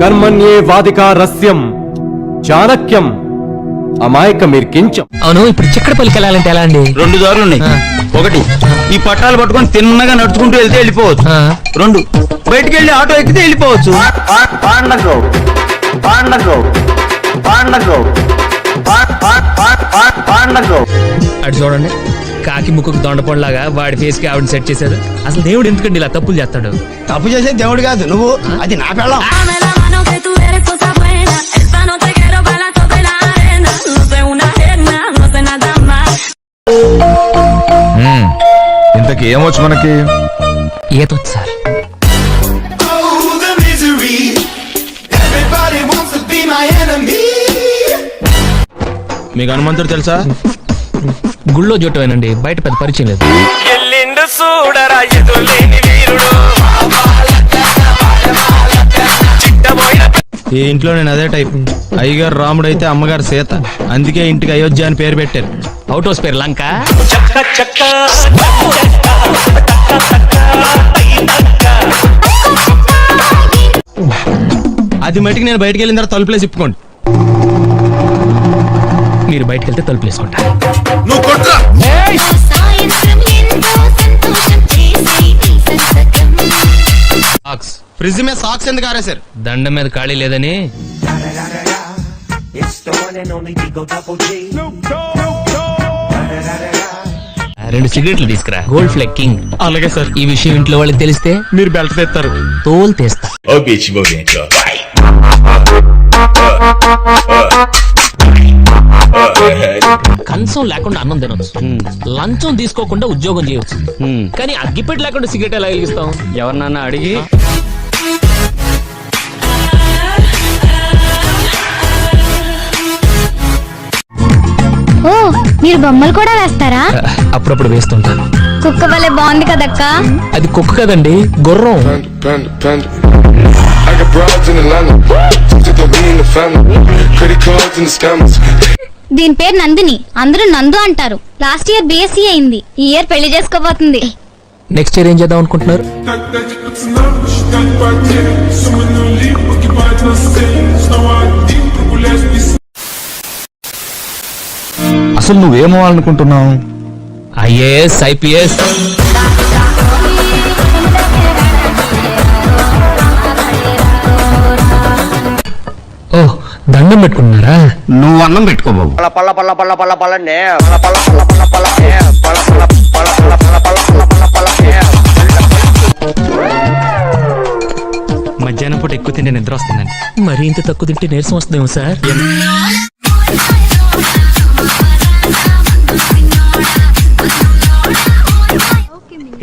కర్మణ్యే వాదికా రస్యం చాణక్యం అమాయకమిర్కించం. అవును, ఇప్పుడు చిక్కడపల్లికి వెళ్ళాలంటే ఎలా అండి? 2 దారులు ఉన్నాయి. 1 ఈ పట్టాలు పట్టుకొని తిన్నగా నడుచుకుంటూ వెళ్తే వెళ్ళిపోవచ్చు. 2 బయటికి వెళ్ళి ఆటో ఎక్కితే వెళ్ళిపోవచ్చు. అటు చూడండి, కాకి ముక్కుకు దొండపండులాగా వాడి ఫేస్ కి ఆవిడ సెట్ చేశారు. అసలు దేవుడు ఎందుకండి ఇలా తప్పులు చేస్తాడు? తప్పు చేసేది దేవుడు కాదు, నువ్వు. అది నా పెళ్ళం. ఇంతకి ఏమొచ్చు మనకి? ఈతొచ్చు సార్. మీకు హనుమంతుడు తెలుసా? గుళ్ళో జోటమేనండి, బయట పెద్ద పరిచయం లేదు. ఈ ఇంట్లో నేను అదే టైప్. అయ్యగారు రాముడు అయితే అమ్మగారు సీత, అందుకే ఇంటికి అయోధ్య అని పేరు పెట్టారు. అవుట్ హౌస్ పేరు లంక. అది మటుకు నేను బయటకు వెళ్ళిన తర్వాత తలుపులేసి ఇప్పుకోండి. మీరు బయటకు వెళ్తే తలుపులు వేసుకుంటా. ఫ్రిడ్జ్ మీద సాక్స్ ఎందుకు ఆరేశారు? దండం మీద ఖాళీ లేదని. రెండు సిగరెట్లు తీసుకురా, గోల్డ్ ఫ్లెక్ కింగ్. అలాగే సార్. ఈ విషయం ఇంట్లో వాళ్ళకి తెలిస్తే మీరు బెల్ట్ తెస్తారు. తోలు తీస్తా. కంచం లేకుండా అన్నం తినొచ్చు, లంచం తీసుకోకుండా ఉద్యోగం చేయొచ్చు, కానీ అగ్గిపెట్టి లేకుండా సిగరెట్ ఎలా వెలిగిస్తాం? ఎవరినన్నా అడిగి. ఓ, మీరు బొమ్మలు కూడా వేస్తారా? అప్పుడప్పుడు వేస్తుంటాను. కుక్క వలె బాగుంది కదక్క. అది కుక్క కదండి, గుర్రం. దీని పేరు నందిని, అందరూ నందు అంటారు. లాస్ట్ ఇయర్ బిఎస్సీ అయింది, ఈ ఇయర్ పెళ్లి చేసుకోబోతుంది. నెక్స్ట్ ఇయర్ ఏం చేద్దాం అనుకుంటున్నారు? అసలు నువ్వేమవ్వాలనుకుంటున్నావు? IAS, IPS. ఓ, దండం పెట్టుకున్నారా? నువ్వు అన్నం పెట్టుకో బాబు. మధ్యాహ్నం పూట ఎక్కువ తింటే నిద్ర వస్తుందండి. మరి ఇంత తక్కువ తింటే నీరసం వస్తుందేమో సార్.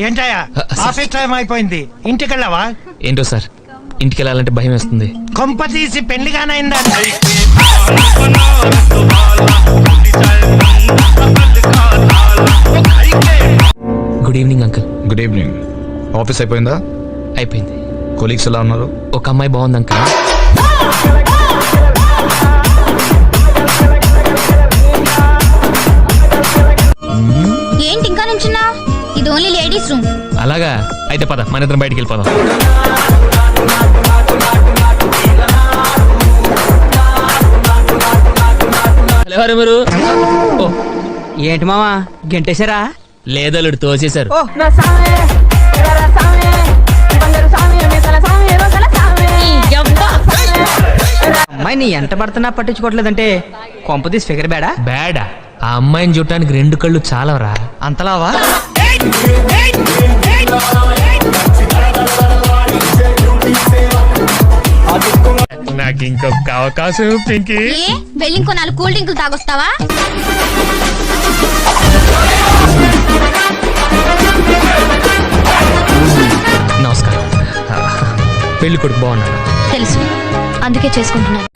ఏంటయ్యా, ఆఫీస్ టైం అయిపోయింది, ఇంటికి వెళ్ళావా? ఏంటో సార్, ఇంటికి వెళ్ళాలంటే భయం వేస్తుంది. కొంప తీసి పెళ్లిగానైందా? Good evening uncle. Good evening. Office అయిపోయిందా? అయిపోయింది. కొలీగ్స్ ఎలా ఉన్నారు? ఒక అమ్మాయి బాగుంది అంకుల్. ఏంటి ఇంకా నుంచున్నా? ఇది ఓన్లీ లేడీస్ రూమ్. అలాగా, అయితే పద మన ఇద్దరం బయటికి వెళ్ళిపోదాం. ఎవరు మీరు? ఏంటి మావా, గెంటేశారా? లేదల్లుడు తోసేశారు. అమ్మాయి నీ ఎంట పడుతున్నా పట్టించుకోవట్లేదంటే కొంపదీసి ఫిగర్ బేడా? బ్యాడా? ఆ అమ్మాయిని చూడటానికి 2 కళ్ళు చాలవరా? అంతలావా? నాకు ఇంకొక అవకాశం పింకీ. వెళ్ళి ఇంకో 4 కూల్ డ్రింకులు తాగొస్తావా? నమస్కారం. పెళ్లి కొడుకు బాగున్నాడు. తెలుసు, అందుకే చేసుకుంటున్నాను.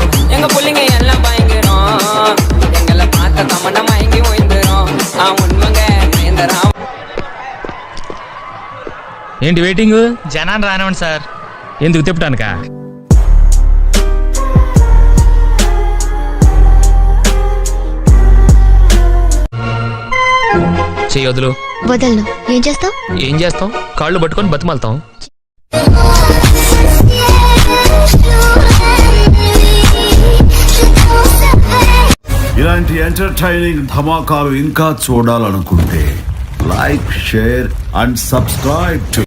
ఏంటి వెయిటింగ్? జనాన్ని రానివ్వండి సార్. ఎందుకు తిప్పటానికా? చెయ్యొద్దులు. వదలను. ఏం చేస్తావు? ఏం చేస్తాం? కాళ్ళు పట్టుకొని బతిమాలతాం. ఇలాంటి ఎంటర్టైనింగ్ ధమాకాలు ఇంకా చూడాలనుకుంటే like share and subscribe to